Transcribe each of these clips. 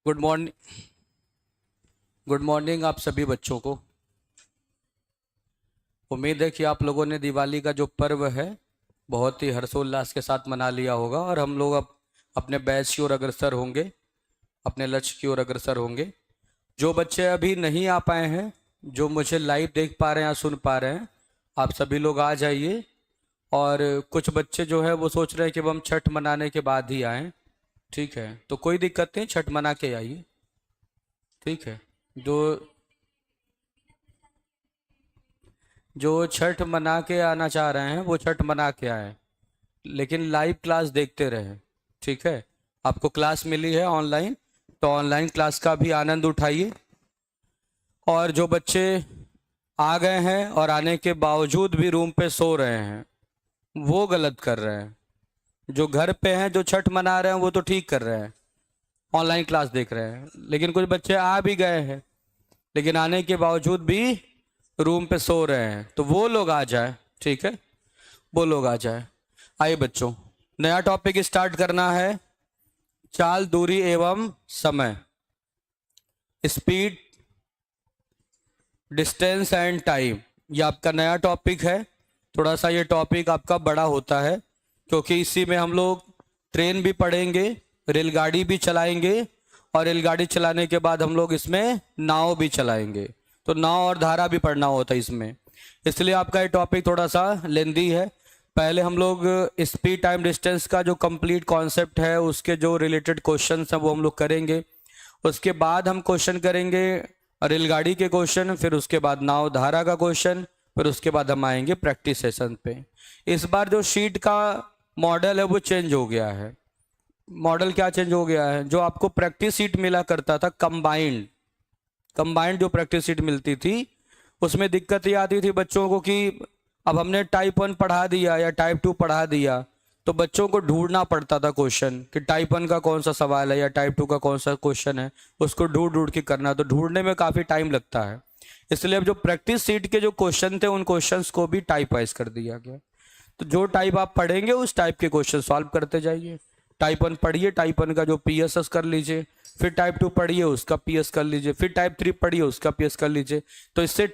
Good morning. Good morning आप सभी बच्चों को। उम्मीद है कि आप लोगों ने दिवाली का जो पर्व है बहुत ही हर्षोल्लास के साथ मना लिया होगा और हम लोग अब अपने बैच की ओर अग्रसर होंगे, अपने लक्ष्य की ओर अग्रसर होंगे। जो बच्चे अभी नहीं आ पाए हैं, जो मुझे लाइव देख पा रहे हैं या सुन पा रहे हैं, आप सभी लोग आ जाइए। और कुछ बच्चे जो है वो सोच रहे हैं कि अब हम छठ मनाने के बाद ही आएँ। ठीक है, तो कोई दिक्कत नहीं, छठ मना के आइए। ठीक है। जो जो छठ मना के आना चाह रहे हैं वो छठ मना के आए, लेकिन लाइव क्लास देखते रहें। ठीक है, आपको क्लास मिली है ऑनलाइन, तो ऑनलाइन क्लास का भी आनंद उठाइए। और जो बच्चे आ गए हैं और आने के बावजूद भी रूम पे सो रहे हैं वो गलत कर रहे हैं। जो घर पे हैं, जो छठ मना रहे हैं वो तो ठीक कर रहे हैं, ऑनलाइन क्लास देख रहे हैं। लेकिन कुछ बच्चे आ भी गए हैं लेकिन आने के बावजूद भी रूम पे सो रहे हैं, तो वो लोग आ जाए। ठीक है, वो लोग आ जाए। आइए बच्चों, नया टॉपिक स्टार्ट करना है, चाल, दूरी एवं समय। स्पीड, डिस्टेंस एंड टाइम, ये आपका नया टॉपिक है। थोड़ा सा ये टॉपिक आपका बड़ा होता है क्योंकि इसी में हम लोग ट्रेन भी पढ़ेंगे, रेलगाड़ी भी चलाएंगे और रेलगाड़ी चलाने के बाद हम लोग इसमें नाव भी चलाएंगे। तो नाव और धारा भी पढ़ना होता है इसमें, इसलिए आपका ये टॉपिक थोड़ा सा लेंदी है। पहले हम लोग स्पीड, टाइम, डिस्टेंस का जो कंप्लीट कॉन्सेप्ट है उसके जो रिलेटेड क्वेश्चंस हैं वो हम लोग करेंगे। उसके बाद हम क्वेश्चन करेंगे रेलगाड़ी के क्वेश्चन, फिर उसके बाद नाव धारा का क्वेश्चन, फिर उसके बाद हम आएंगे प्रैक्टिस सेशन पे। इस बार जो शीट का मॉडल है वो चेंज हो गया है। मॉडल क्या चेंज हो गया है? जो आपको प्रैक्टिस शीट मिला करता था कंबाइंड, कंबाइंड जो प्रैक्टिस शीट मिलती थी उसमें दिक्कत ये आती थी बच्चों को कि अब हमने टाइप 1 पढ़ा दिया या टाइप 2 पढ़ा दिया तो बच्चों को ढूंढना पड़ता था क्वेश्चन कि टाइप 1 का कौन सा सवाल है या टाइप 2 का कौन सा क्वेश्चन है, उसको ढूंढ ढूंढ के करना, तो ढूंढने में काफ़ी टाइम लगता है। इसलिए अब जो प्रैक्टिस सीट के जो क्वेश्चन थे उन क्वेश्चंस को भी टाइप वाइज कर दिया गया। तो जो टाइप आप पढ़ेंगे उस टाइप के क्वेश्चन सॉल्व करते जाइए। टाइप 1 पढ़िए, टाइप 1 का जो पीएसएस कर लीजिए, फिर टाइप 2 पढ़िए उसका पीएस कर लीजिए, फिर टाइप 3 पढ़िए उसका पीएस कर लीजिए। तो इससे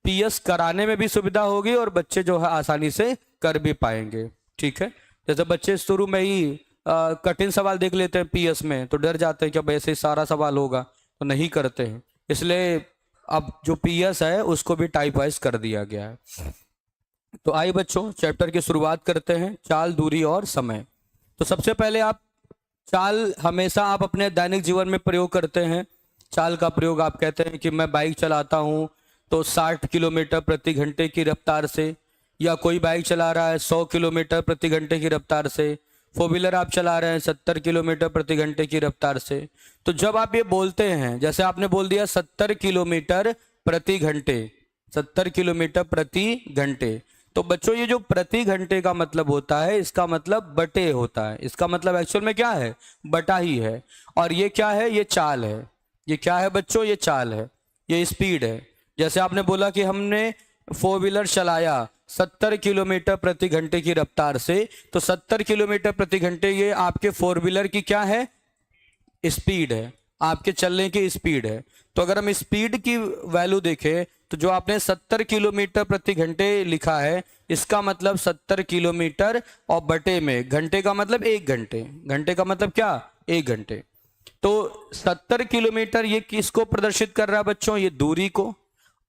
पीएस कराने में भी सुविधा होगी और बच्चे जो है आसानी से कर भी पाएंगे। ठीक है, जैसे बच्चे शुरू में ही कठिन सवाल देख लेते हैं पीएस में तो डर जाते हैं कि अब ऐसे ही सारा सवाल होगा, तो नहीं करते हैं। इसलिए अब जो पीएस है उसको भी टाइप वाइज कर दिया गया है। तो आइए बच्चों, चैप्टर की शुरुआत करते हैं, चाल, दूरी और समय। तो सबसे पहले आप चाल हमेशा आप अपने दैनिक जीवन में प्रयोग करते हैं। चाल का प्रयोग आप कहते हैं कि मैं बाइक चलाता हूँ तो 60 किलोमीटर प्रति घंटे की रफ्तार से, या कोई बाइक चला रहा है 100 किलोमीटर प्रति घंटे की रफ्तार से, फोर व्हीलर आप चला रहे हैं 70 किलोमीटर प्रति घंटे की रफ्तार से। तो जब आप ये बोलते हैं, जैसे आपने बोल दिया 70 किलोमीटर प्रति घंटे, 70 किलोमीटर प्रति घंटे, तो बच्चों ये जो प्रति घंटे का मतलब होता है इसका मतलब बटे होता है। इसका मतलब एक्चुअल में क्या है? बटा ही है। और ये क्या है? ये चाल है। ये क्या है बच्चों? ये चाल है, ये स्पीड है। जैसे आपने बोला कि हमने फोर व्हीलर चलाया 70 किलोमीटर प्रति घंटे की रफ्तार से, तो 70 किलोमीटर प्रति घंटे ये आपके फोर व्हीलर की क्या है? स्पीड है, आपके चलने की स्पीड है। तो अगर हम स्पीड की वैल्यू देखें तो जो आपने 70 किलोमीटर प्रति घंटे लिखा है इसका मतलब 70 किलोमीटर और बटे में घंटे का मतलब 1 घंटे, घंटे का मतलब क्या? 1 घंटे। तो 70 किलोमीटर ये किसको प्रदर्शित कर रहा है बच्चों? ये दूरी को।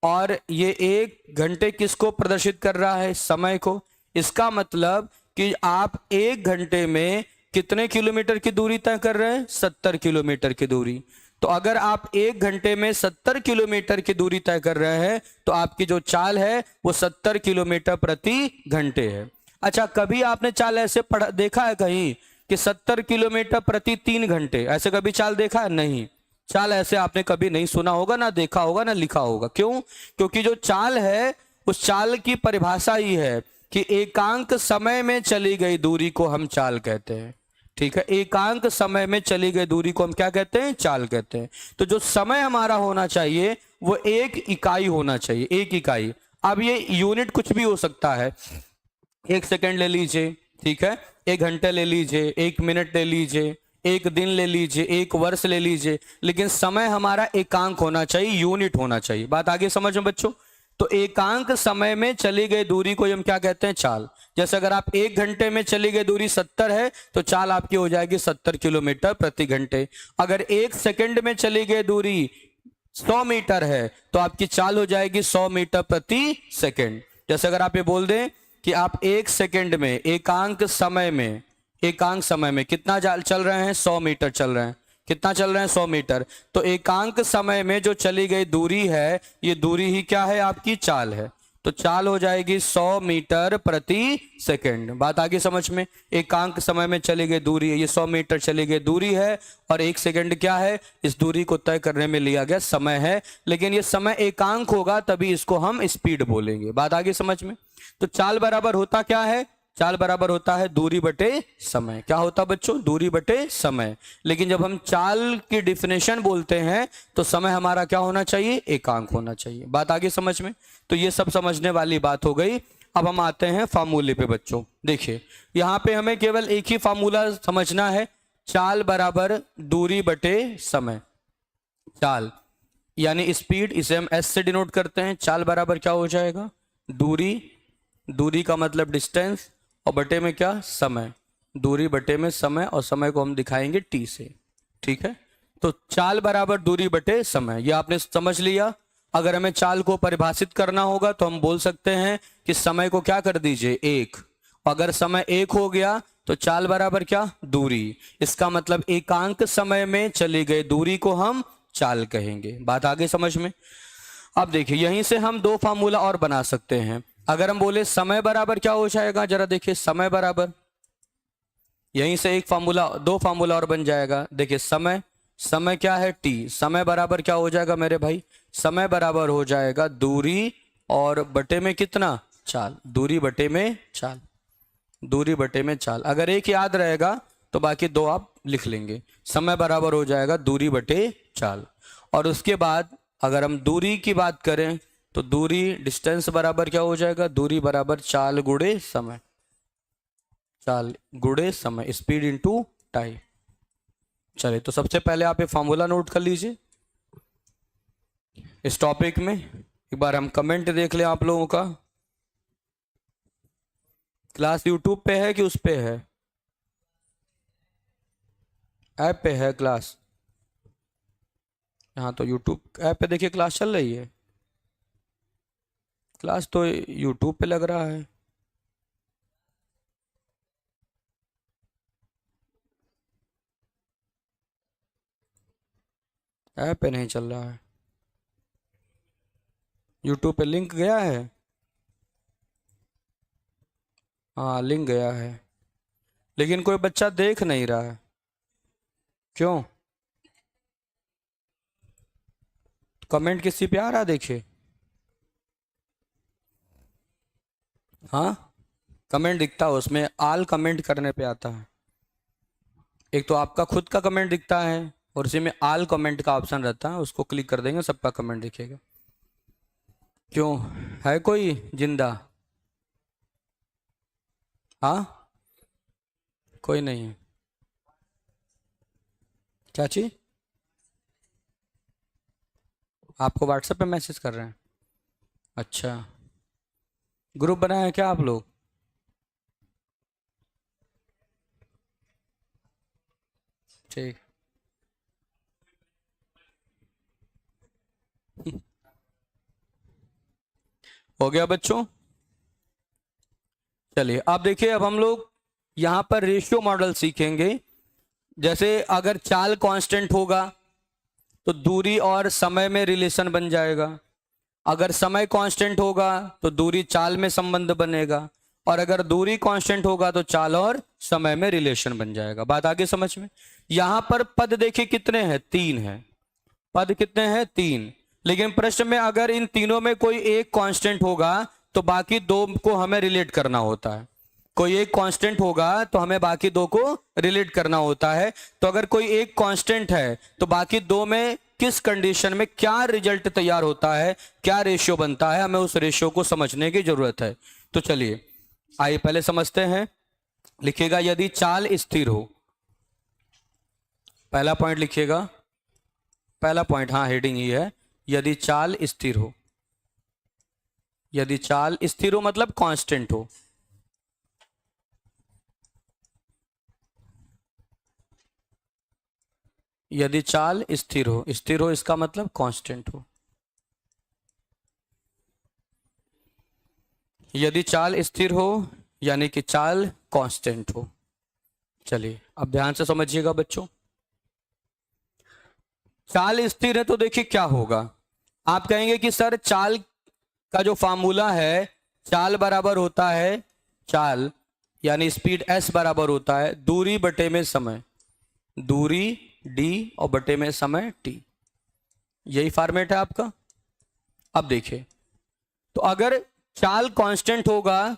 और ये 1 घंटे किसको प्रदर्शित कर रहा है? समय को। इसका मतलब कि आप 1 घंटे में कितने किलोमीटर की दूरी तय कर रहे हैं? 70 किलोमीटर की दूरी। तो अगर आप 1 घंटे में 70 किलोमीटर की दूरी तय कर रहे हैं तो आपकी जो चाल है वो 70 किलोमीटर प्रति घंटे है। अच्छा, कभी आपने चाल ऐसे पढ़ा देखा है कहीं कि 70 किलोमीटर प्रति 3 घंटे? ऐसे कभी चाल देखा है? नहीं, चाल ऐसे आपने कभी नहीं सुना होगा, ना देखा होगा, ना लिखा होगा। क्यों? क्योंकि जो चाल है उस चाल की परिभाषा ही है कि एकांक समय में चली गई दूरी को हम चाल कहते हैं। ठीक है, एकांक समय में चली गई दूरी को हम क्या कहते हैं? चाल कहते हैं। तो जो समय हमारा होना चाहिए वो 1 इकाई होना चाहिए, 1 इकाई। अब ये यूनिट कुछ भी हो सकता है, 1 सेकंड ले लीजिए, ठीक है, 1 घंटे ले लीजिए, 1 मिनट ले लीजिए, एक दिन ले लीजिए, एक वर्ष ले लीजिए, लेकिन समय हमारा एकांक होना चाहिए, यूनिट होना चाहिए। बात आगे समझ में बच्चों? तो एकांक समय में चली गई दूरी को हम क्या कहते हैं? चाल। जैसे अगर आप 1 घंटे में चली गई दूरी 70 है तो चाल आपकी हो जाएगी 70 किलोमीटर प्रति घंटे। अगर 1 सेकंड में चली गई दूरी 100 मीटर है तो आपकी चाल हो जाएगी 100 मीटर प्रति सेकंड। जैसे अगर आप ये बोल दें कि आप 1 सेकंड में एकांक समय में कितना चल रहे हैं? 100 मीटर चल रहे हैं। कितना चल रहे हैं? 100 मीटर। तो एकांक समय में जो चली गई दूरी है, ये दूरी ही क्या है? आपकी चाल है। तो चाल हो जाएगी 100 मीटर प्रति सेकंड। बात आगे समझ में? एकांक समय में चली गई दूरी है, ये 100 मीटर चली गई दूरी है, और 1 सेकंड क्या है? इस दूरी को तय करने में लिया गया समय है। लेकिन ये समय एकांक होगा तभी इसको हम स्पीड बोलेंगे। बात आगे समझ में? तो चाल बराबर होता क्या है? चाल बराबर होता है दूरी बटे समय। क्या होता बच्चों? दूरी बटे समय। लेकिन जब हम चाल की डिफिनेशन बोलते हैं तो समय हमारा क्या होना चाहिए? एकांक होना चाहिए। बात आगे समझ में? तो ये सब समझने वाली बात हो गई। अब हम आते हैं फार्मूले पे बच्चों। देखिए यहां पे हमें केवल एक ही फार्मूला समझना है, चाल बराबर दूरी बटे समय। चाल यानी स्पीड, इसे हम एस से डिनोट करते हैं। चाल बराबर क्या हो जाएगा? दूरी का मतलब डिस्टेंस, और बटे में क्या? समय। दूरी बटे में समय, और समय को हम दिखाएंगे टी से। ठीक है, तो चाल बराबर दूरी बटे समय, ये आपने समझ लिया। अगर हमें चाल को परिभाषित करना होगा तो हम बोल सकते हैं कि समय को क्या कर दीजिए? 1। अगर समय 1 हो गया तो चाल बराबर क्या? दूरी। इसका मतलब एकांक समय में चली गई दूरी को हम चाल कहेंगे। बात आगे समझ में? अब देखिए यहीं से हम 2 फार्मूला और बना सकते हैं। अगर हम बोले समय बराबर क्या हो जाएगा? जरा देखिए, समय बराबर, यहीं से 2 फार्मूला और बन जाएगा। देखिए समय क्या है? टी। समय बराबर क्या हो जाएगा मेरे भाई? समय बराबर हो जाएगा दूरी और बटे में कितना? चाल। दूरी बटे में चाल। दूरी बटे में चाल। अगर एक याद रहेगा तो बाकी 2 आप लिख लेंगे। समय बराबर हो जाएगा दूरी बटे चाल। और उसके बाद अगर हम दूरी की बात करें तो दूरी, डिस्टेंस बराबर क्या हो जाएगा? दूरी बराबर चाल गुणे समय। चाल गुणे समय, स्पीड इनटू टाइम। चलिए तो सबसे पहले आप ये फार्मूला नोट कर लीजिए इस टॉपिक में। एक बार हम कमेंट देख लें आप लोगों का। क्लास यूट्यूब पे है कि उस पे है? ऐप पे है क्लास? हाँ, तो यूट्यूब ऐप पे देखिए क्लास चल रही है। क्लास तो यूट्यूब पे लग रहा है। ऐप पे नहीं चल रहा है। यूट्यूब पे लिंक गया है? हाँ लिंक गया है, लेकिन कोई बच्चा देख नहीं रहा है। क्यों? कमेंट किसी पे आ रहा? देखिए, हाँ कमेंट दिखता है उसमें, आल कमेंट करने पे आता है। एक तो आपका खुद का कमेंट दिखता है और उसी में आल कमेंट का ऑप्शन रहता है, उसको क्लिक कर देंगे सबका कमेंट दिखेगा। क्यों, है कोई जिंदा? हाँ, कोई नहीं है। चाची आपको व्हाट्सएप पे मैसेज कर रहे हैं? अच्छा, ग्रुप बनाया है क्या आप लोग? ठीक। हो गया बच्चों? चलिए अब देखिए, अब हम लोग यहां पर रेशियो मॉडल सीखेंगे। जैसे अगर चाल कांस्टेंट होगा तो दूरी और समय में रिलेशन बन जाएगा। अगर समय कांस्टेंट होगा तो दूरी चाल में संबंध बनेगा, और अगर दूरी कांस्टेंट होगा तो चाल और समय में रिलेशन बन जाएगा। बात आगे समझ में? यहां पर पद देखिए कितने हैं? 3 हैं। पद कितने हैं? 3। लेकिन प्रश्न में अगर इन तीनों में कोई एक कांस्टेंट होगा तो बाकी 2 को हमें रिलेट करना होता है। कोई एक कांस्टेंट होगा तो हमें बाकी 2 को रिलेट करना होता है। तो अगर कोई एक कांस्टेंट है तो बाकी 2 में किस कंडीशन में क्या रिजल्ट तैयार होता है, क्या रेशियो बनता है, हमें उस रेशियो को समझने की जरूरत है। तो चलिए आइए पहले समझते हैं। लिखिएगा, यदि चाल स्थिर हो, पहला पॉइंट लिखिएगा, पहला पॉइंट, हाँ हेडिंग ही है, यदि चाल स्थिर हो। यदि चाल स्थिर हो मतलब कांस्टेंट हो। यदि चाल स्थिर हो, स्थिर हो इसका मतलब कांस्टेंट हो। यदि चाल स्थिर हो यानी कि चाल कांस्टेंट हो। चलिए अब ध्यान से समझिएगा बच्चों। चाल स्थिर है तो देखिए क्या होगा। आप कहेंगे कि सर चाल का जो फार्मूला है, चाल बराबर होता है, चाल यानी स्पीड एस बराबर होता है दूरी बटे में समय, दूरी डी और बटे में समय टी। यही फॉर्मेट है आपका। अब देखिए, तो अगर चाल कांस्टेंट होगा,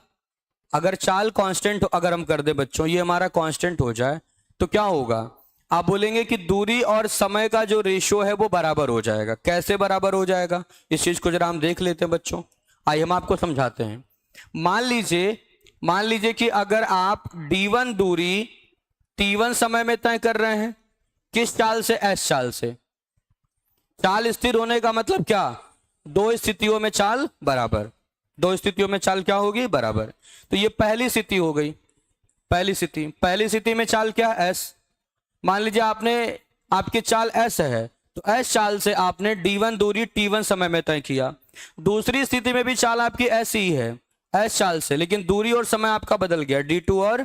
अगर चाल कांस्टेंट, अगर हम कर दे बच्चों ये हमारा कांस्टेंट हो जाए तो क्या होगा। आप बोलेंगे कि दूरी और समय का जो रेशियो है वो बराबर हो जाएगा। कैसे बराबर हो जाएगा, इस चीज को जरा हम देख लेते हैं बच्चों। आइए हम आपको समझाते हैं। मान लीजिए कि अगर आप d1 दूरी t1 समय में तय कर रहे हैं, किस चाल से, s चाल से। चाल स्थिर होने का मतलब क्या, दो स्थितियों में चाल बराबर, दो स्थितियों में चाल क्या होगी, बराबर। तो ये पहली स्थिति हो गई, पहली स्थिति में चाल क्या, एस। मान लीजिए आपने, आपकी चाल एस है तो एस चाल से आपने d1 दूरी t1 समय में तय किया। दूसरी स्थिति में भी चाल आपकी एस ही है, एस चाल से, लेकिन दूरी और समय आपका बदल गया, d2 और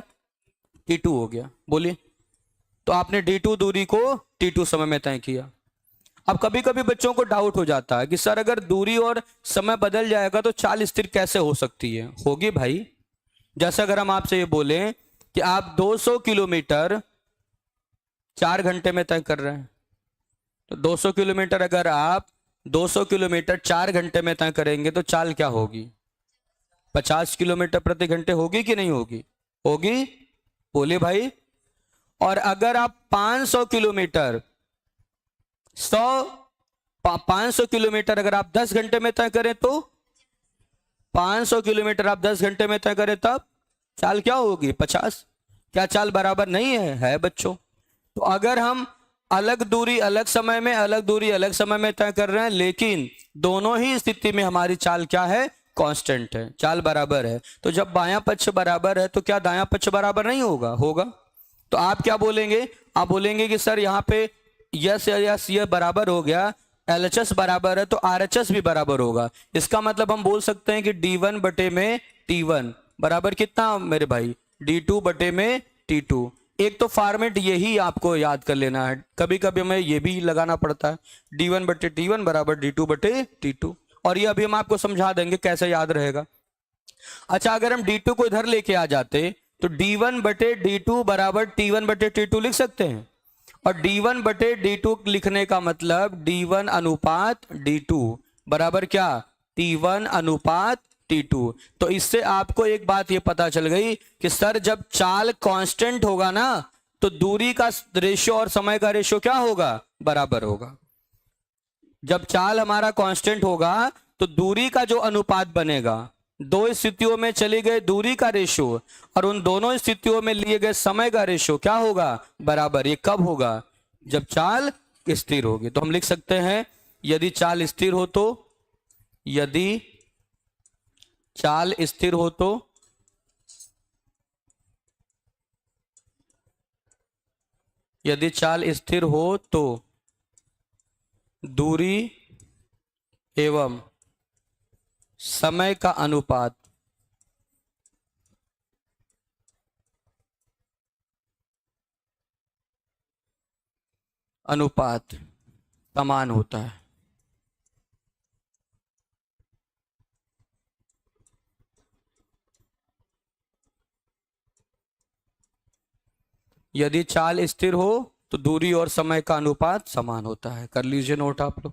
t2 हो गया। बोलिए, तो आपने d2 दूरी को t2 समय में तय किया। अब कभी कभी बच्चों को डाउट हो जाता है कि सर अगर दूरी और समय बदल जाएगा तो चाल स्थिर कैसे हो सकती है। होगी भाई। जैसे अगर हम आपसे ये बोलें कि आप 200 किलोमीटर 4 घंटे में तय कर रहे हैं, तो 200 किलोमीटर अगर आप 200 किलोमीटर 4 घंटे में तय करेंगे तो चाल क्या होगी, 50 किलोमीटर प्रति घंटे होगी कि नहीं होगी, होगी। बोलिए भाई। और अगर आप 500 किलोमीटर 100 500 किलोमीटर अगर आप 10 घंटे में तय करें तो, 500 किलोमीटर आप 10 घंटे में तय करें तब चाल क्या होगी, 50। क्या चाल बराबर नहीं है बच्चों। तो अगर हम अलग दूरी अलग समय में, अलग दूरी अलग समय में तय कर रहे हैं, लेकिन दोनों ही स्थिति में हमारी चाल क्या है, कांस्टेंट है, चाल बराबर है, तो जब बायां पक्ष बराबर है तो क्या दायां पक्ष बराबर नहीं होगा, होगा। तो आप क्या बोलेंगे, आप बोलेंगे कि सर यहाँ पे यस यस ये बराबर हो गया, LHS बराबर है तो RHS भी बराबर होगा। इसका मतलब हम बोल सकते हैं कि d1 बटे में t1 बराबर कितना मेरे भाई, d2 बटे में t2। एक तो फॉर्मेट यही आपको याद कर लेना है, कभी कभी हमें ये भी लगाना पड़ता है, d1 बटे t1 बराबर d2 बटे t2। और ये अभी हम आपको समझा देंगे कैसे याद रहेगा। अच्छा, अगर हम d2 को इधर लेके आ जाते तो d1 बटे d2 बराबर t1 बटे t2 लिख सकते हैं। और d1 बटे d2 लिखने का मतलब d1 अनुपात d2 बराबर क्या, t1 अनुपात t2। तो इससे आपको एक बात ये पता चल गई कि सर जब चाल कांस्टेंट होगा ना तो दूरी का रेशियो और समय का रेशियो क्या होगा, बराबर होगा। जब चाल हमारा कांस्टेंट होगा तो दूरी का जो अनुपात बनेगा, दो स्थितियों में चली गई दूरी का रेशियो और उन दोनों स्थितियों में लिए गए समय का रेशियो क्या होगा, बराबर। ये कब होगा, जब चाल स्थिर होगी। तो हम लिख सकते हैं यदि चाल स्थिर हो तो, यदि चाल स्थिर हो तो, यदि चाल स्थिर हो तो दूरी एवं समय का अनुपात अनुपात समान होता है। यदि चाल स्थिर हो तो दूरी और समय का अनुपात समान होता है। कर लीजिए नोट आप लोग।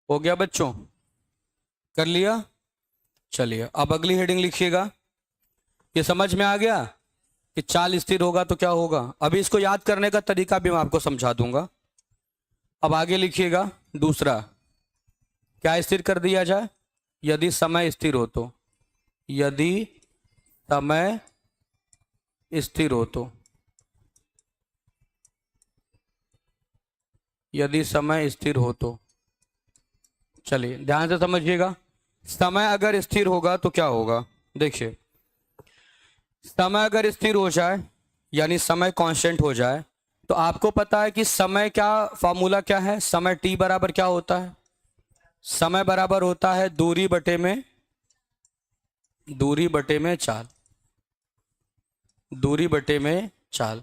हो गया बच्चों, कर लिया। चलिए अब अगली हेडिंग लिखिएगा। ये समझ में आ गया कि चाल स्थिर होगा तो क्या होगा। अभी इसको याद करने का तरीका भी मैं आपको समझा दूंगा। अब आगे लिखिएगा दूसरा, क्या स्थिर कर दिया जाए, यदि समय स्थिर हो तो। यदि समय स्थिर हो तो, यदि समय स्थिर हो तो। चलिए ध्यान से समझिएगा, समय अगर स्थिर होगा तो क्या होगा। देखिए, समय अगर स्थिर हो जाए यानी समय कांस्टेंट हो जाए, तो आपको पता है कि समय क्या फॉर्मूला क्या है। समय t बराबर क्या होता है, समय बराबर होता है दूरी बटे में चाल, दूरी बटे में चाल।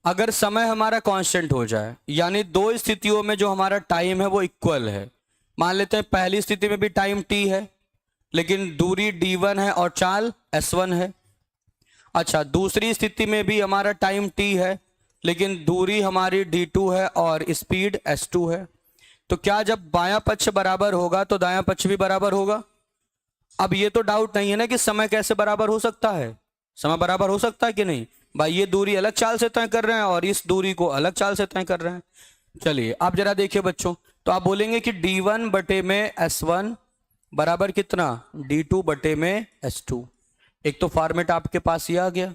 अगर समय हमारा कांस्टेंट हो जाए यानी दो स्थितियों में जो हमारा टाइम है वो इक्वल है। मान लेते हैं पहली स्थिति में भी टाइम t है लेकिन दूरी d1 है और चाल s1 है। अच्छा, दूसरी स्थिति में भी हमारा टाइम t है लेकिन दूरी हमारी d2 है और स्पीड s2 है। तो क्या जब बायां पक्ष बराबर होगा तो दायां पक्ष भी बराबर होगा। अब ये तो डाउट नहीं है ना कि समय कैसे बराबर हो सकता है। समय बराबर हो सकता है कि नहीं भाई, ये दूरी अलग चाल से तय कर रहे हैं और इस दूरी को अलग चाल से तय कर रहे हैं। चलिए आप जरा देखिए बच्चों, तो आप बोलेंगे कि d1 बटे में s1 बराबर कितना, d2 बटे में s2। एक तो फॉर्मेट आपके पास ये आ गया,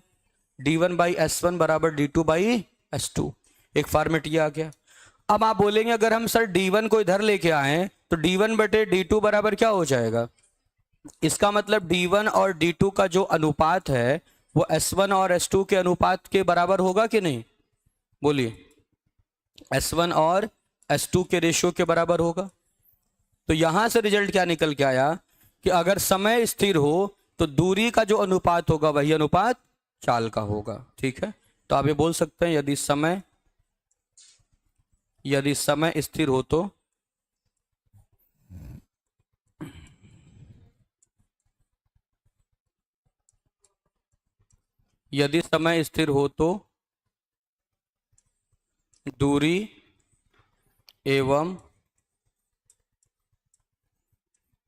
d1 बाई s1 बराबर d2 बाई s2, एक फॉर्मेट ये आ गया। अब आप बोलेंगे अगर हम सर d1 को इधर लेके आए तो d1 बटे d2 बराबर क्या हो जाएगा। इसका मतलब d1 और d2 का जो अनुपात है वो s1 और s2 के अनुपात के बराबर होगा कि नहीं, बोलिए। s1 और s2 के रेशियो के बराबर होगा। तो यहां से रिजल्ट क्या निकल के आया कि अगर समय स्थिर हो तो दूरी का जो अनुपात होगा वही अनुपात चाल का होगा। ठीक है, तो आप ये बोल सकते हैं यदि समय स्थिर हो तो दूरी एवं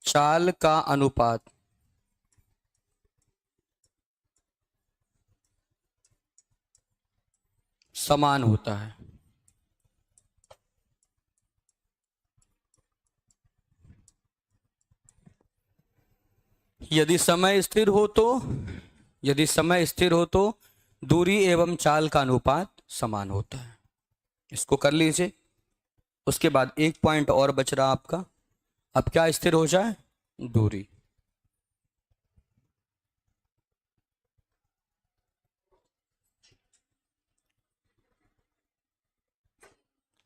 चाल का अनुपात समान होता है। यदि समय स्थिर हो तो दूरी एवं चाल का अनुपात समान होता है। इसको कर लीजिए। उसके बाद एक पॉइंट और बच रहा आपका, अब क्या स्थिर हो जाए, दूरी।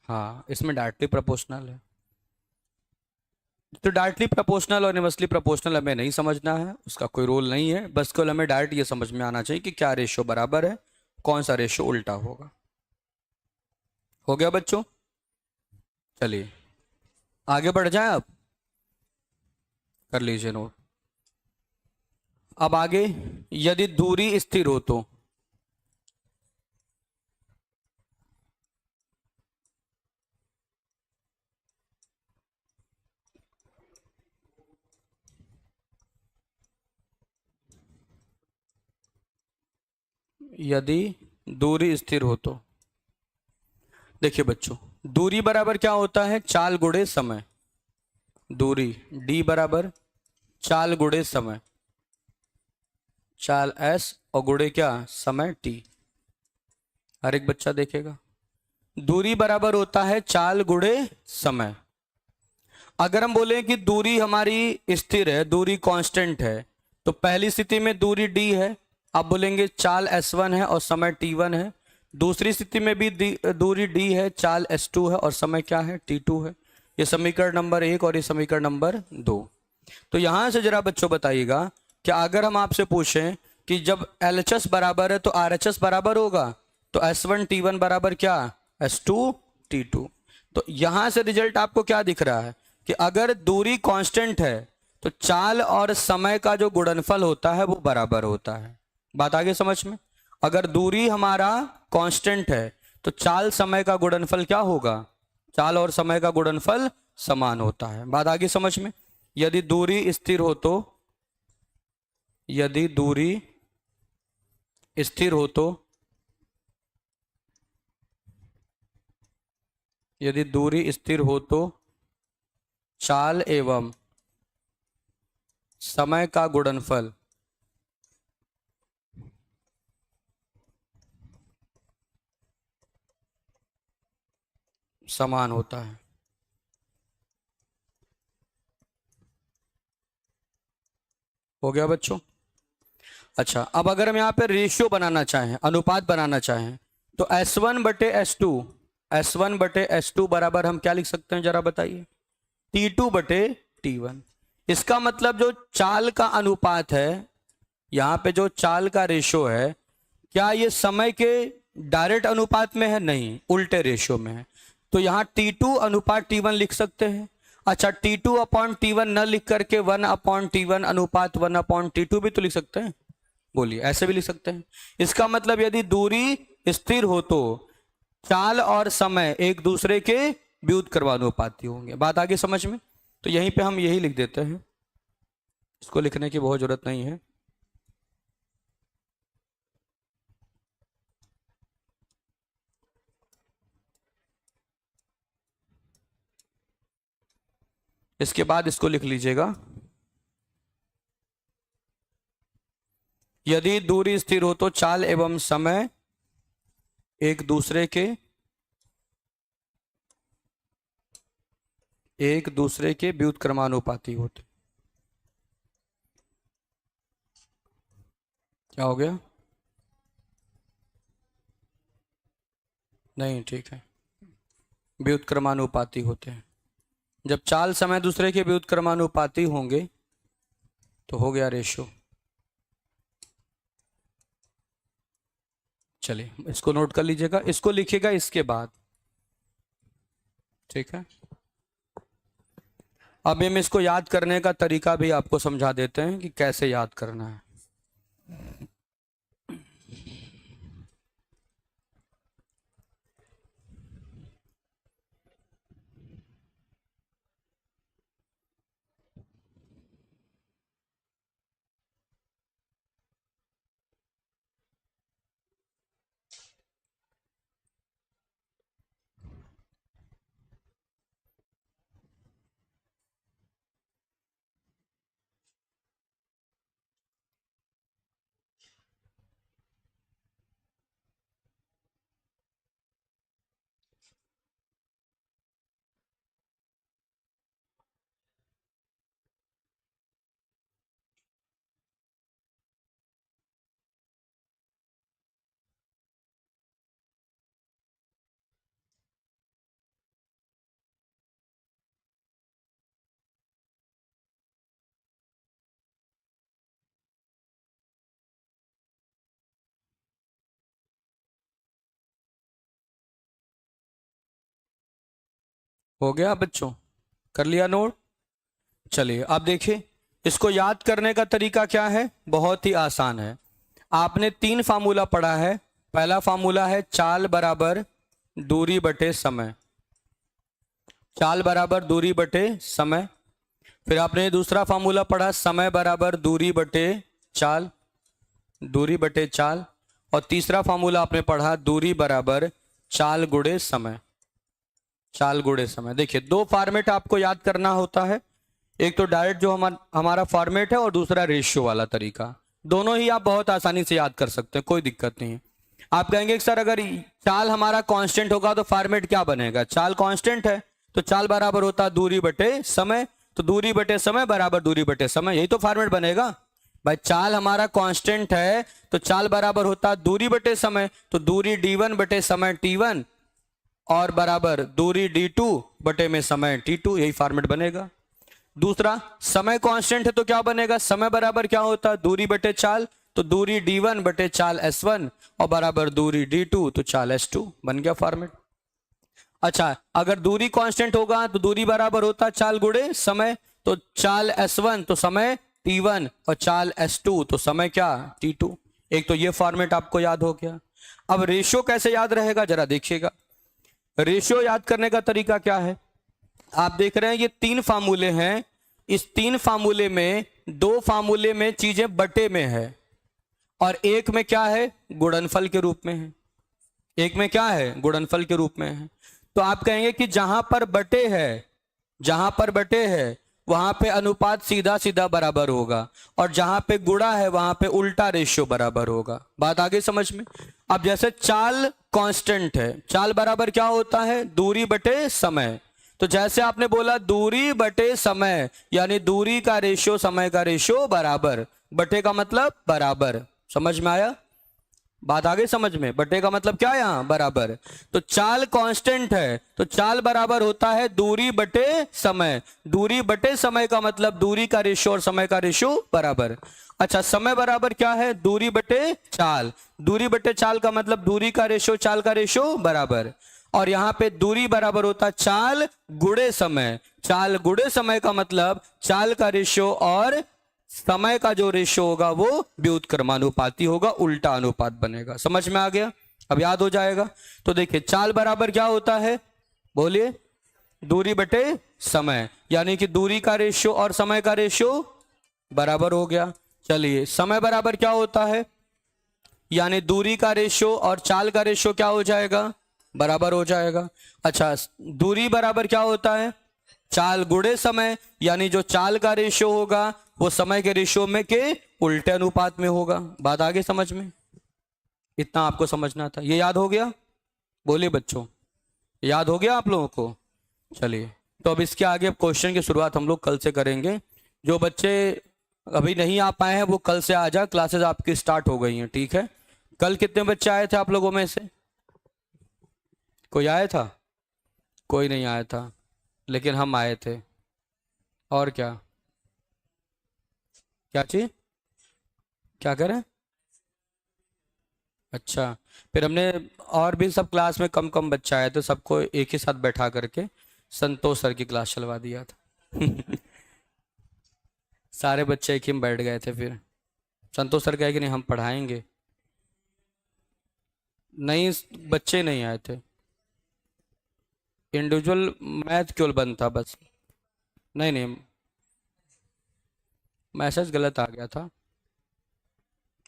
हाँ, इसमें डायरेक्टली प्रोपोर्शनल है। तो डायरेक्टली प्रोपोर्शनल और इनवर्सली प्रोपोर्शनल हमें नहीं समझना है, उसका कोई रोल नहीं है। बस केवल हमें डायरेक्ट ये समझ में आना चाहिए कि क्या रेशियो बराबर है, कौन सा रेशियो उल्टा होगा। हो गया बच्चों। चलिए आगे बढ़ जाएं, अब कर लीजिए नोट। अब आगे, यदि दूरी स्थिर हो तो। यदि दूरी स्थिर हो तो देखिए बच्चों, दूरी बराबर क्या होता है, चाल गुणे समय। दूरी d बराबर चाल गुणे समय, चाल s और गुणे क्या, समय t। हर एक बच्चा देखेगा, दूरी बराबर होता है चाल गुणे समय। अगर हम बोले कि दूरी हमारी स्थिर है, दूरी कांस्टेंट है, तो पहली स्थिति में दूरी d है, आप बोलेंगे चाल s1 है और समय t1 है। दूसरी स्थिति में भी दूरी d है, चाल s2 है और समय क्या है, t2 है। ये समीकरण नंबर 1 और ये समीकरण नंबर 2। तो यहां से जरा बच्चों बताइएगा कि अगर हम आपसे पूछें कि जब LHS बराबर है तो RHS बराबर होगा, तो S1 T1 बराबर क्या, S2 T2। तो यहां से रिजल्ट आपको क्या दिख रहा है कि अगर दूरी कांस्टेंट है तो चाल और समय का जो गुणनफल होता है वो बराबर होता है। बात आगे समझ में। अगर दूरी हमारा कांस्टेंट है तो चाल समय का गुणनफल क्या होगा, चाल और समय का गुणनफल समान होता है। बात आगे समझ में। यदि दूरी स्थिर हो तो, यदि दूरी स्थिर हो तो, यदि दूरी स्थिर हो तो चाल एवं समय का गुणनफल समान होता है। हो गया बच्चों। अच्छा, अब अगर हम यहाँ पे रेशियो बनाना चाहें, अनुपात बनाना चाहें, तो S1 बटे S2, S1 बटे S2 बराबर हम क्या लिख सकते हैं जरा बताइए, T2 बटे T1। इसका मतलब जो चाल का अनुपात है, यहाँ पे जो चाल का रेशियो है, क्या ये समय के डायरेक्ट अनुपात में है? नहीं, उल्टे रेशियो में है। तो यहाँ T2 अनुपात T1 लिख सकते हैं। अच्छा, T2 अपॉन T1 न लिख करके 1 अपॉन T1 अनुपात 1 अपॉन T2 भी तो लिख सकते हैं। बोलिए, ऐसे भी लिख सकते हैं। इसका मतलब यदि दूरी स्थिर हो तो चाल और समय एक दूसरे के व्युत्क्रमानुपाती होंगे। बात आगे समझ में। तो यहीं पे हम यही लिख देते हैं, इसको लिखने की बहुत जरूरत नहीं है। इसके बाद इसको लिख लीजिएगा, यदि दूरी स्थिर हो तो चाल एवं समय एक दूसरे के व्युत्क्रमानुपाती होते। क्या हो गया? नहीं, ठीक है, व्युत्क्रमानुपाती होते हैं। जब चाल समय दूसरे के व्युत्क्रमानुपाती होंगे तो हो गया रेशियो। चलिए, इसको नोट कर लीजिएगा, इसको लिखिएगा इसके बाद, ठीक है। अब हम इसको याद करने का तरीका भी आपको समझा देते हैं कि कैसे याद करना है। हो गया बच्चों? कर लिया नोट? चलिए, अब देखिए, इसको याद करने का तरीका क्या है, बहुत ही आसान है। आपने 3 फार्मूला पढ़ा है। पहला फार्मूला है चाल बराबर दूरी बटे समय, चाल बराबर दूरी बटे समय। फिर आपने दूसरा फार्मूला पढ़ा समय बराबर दूरी बटे चाल, दूरी बटे चाल। और तीसरा फार्मूला आपने पढ़ा दूरी बराबर चाल गुणे समय, चाल गुणे समय। देखिए, 2 फॉर्मेट आपको याद करना होता है, एक तो डायरेक्ट जो हमारा फॉर्मेट है, और दूसरा रेशियो वाला तरीका। दोनों ही आप बहुत आसानी से याद कर सकते हैं, कोई दिक्कत नहीं है। आप कहेंगे कि सर अगर चाल हमारा कांस्टेंट होगा तो फॉर्मेट क्या बनेगा? चाल कांस्टेंट है तो चाल बराबर होता दूरी बटे समय, तो दूरी बटे समय बराबर दूरी बटे समय, यही तो फॉर्मेट बनेगा भाई। चाल हमारा कांस्टेंट है तो चाल बराबर होता दूरी बटे समय, तो दूरी d1 बटे समय t1 और बराबर दूरी d2 बटे में समय t2, यही फॉर्मेट बनेगा। दूसरा, समय कांस्टेंट है तो क्या बनेगा? समय बराबर क्या होता? दूरी बटे चाल, तो दूरी d1 बटे चाल s1 और बराबर दूरी d2 तो चाल s2, बन गया फॉर्मेट। अच्छा, अगर दूरी कांस्टेंट होगा तो दूरी बराबर होता चाल गुणे समय, तो चाल s1 तो समय t1 और चाल s2 तो समय क्या? t2। एक तो ये फॉर्मेट आपको याद हो गया। अब रेशियो कैसे याद रहेगा जरा देखिएगा। रेशियो याद करने का तरीका क्या है? आप देख रहे हैं ये 3 फार्मूले हैं, इस 3 फार्मूले में 2 फार्मूले में चीजें बटे में है और एक में क्या है? गुणनफल के रूप में है। एक में क्या है? गुणनफल के रूप में है। तो आप कहेंगे कि जहां पर बटे है, जहां पर बटे है वहां पे अनुपात सीधा सीधा बराबर होगा और जहां पे गुणा है वहां पे उल्टा रेशियो बराबर होगा। बात आगे समझ में? अब जैसे चाल कांस्टेंट है, चाल बराबर क्या होता है? दूरी बटे समय। तो जैसे आपने बोला दूरी बटे समय, यानी दूरी का रेशियो समय का रेशियो बराबर, बटे का मतलब बराबर। समझ में आया? बात आगे समझ में? बटे का मतलब क्या है? यहां बराबर। तो चाल कांस्टेंट है तो चाल बराबर होता है दूरी बटे समय। दूरी बटे समय का मतलब दूरी का रेशियो और समय का रेशियो बराबर। अच्छा, समय बराबर क्या है? दूरी बटे चाल। दूरी बटे चाल का मतलब दूरी का रेशियो चाल का रेशियो बराबर। और यहां पे दूरी बराबर होता है चाल गुणे समय। चाल गुणे समय का मतलब चाल का रेशियो और समय का जो रेशियो होगा वो व्युत्क्रमानुपाती होगा, उल्टा अनुपात बनेगा। समझ में आ गया? अब याद हो जाएगा। तो देखिए चाल बराबर क्या होता है? बोलिए। दूरी बटे समय, यानी कि दूरी का रेशियो और समय का रेशियो बराबर हो गया। चलिए, समय बराबर क्या होता है? यानी दूरी का रेशियो और चाल का रेशियो क्या हो जाएगा? बराबर हो जाएगा। अच्छा, दूरी बराबर क्या होता है? चाल गुणे समय, यानी जो चाल का रेशियो होगा वो समय के रेशियो में के उल्टे अनुपात में होगा। बात आगे समझ में? इतना आपको समझना था। ये याद हो गया? बोलिए बच्चों, याद हो गया आप लोगों को? चलिए, तो अब इसके आगे क्वेश्चन की शुरुआत हम लोग कल से करेंगे। जो बच्चे अभी नहीं आ पाए हैं वो कल से आ जा, क्लासेस आपकी स्टार्ट हो गई हैं, ठीक है? कल कितने बच्चे आए थे आप लोगों में से? कोई आया था? कोई नहीं आया था, लेकिन हम आए थे। और क्या क्या चीज क्या करें? अच्छा, फिर हमने और भी सब क्लास में कम कम बच्चा आए तो सबको एक ही साथ बैठा करके संतोष सर की क्लास चलवा दिया था। सारे बच्चे एक ही में बैठ गए थे। फिर संतोष सर कहे कि नहीं हम पढ़ाएंगे। नहीं, बच्चे नहीं आए थे, इंडिविजुअल मैथ केवल बंद था बस। नहीं नहीं, मैसेज गलत आ गया था।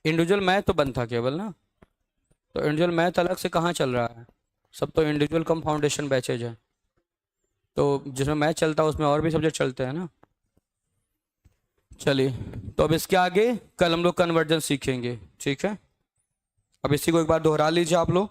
इंडिविजुअल मैथ तो बंद था केवल ना। तो इंडिविजुअल मैथ अलग से कहाँ चल रहा है? सब तो इंडिविजुअल कम फाउंडेशन बैचेज है। तो जिसमें मैथ चलता है उसमें और भी सब्जेक्ट चलते हैं ना। चलिए, तो अब इसके आगे कल हम लोग कन्वर्जन सीखेंगे, ठीक है? अब इसी को एक बार दोहरा लीजिए आप लोग।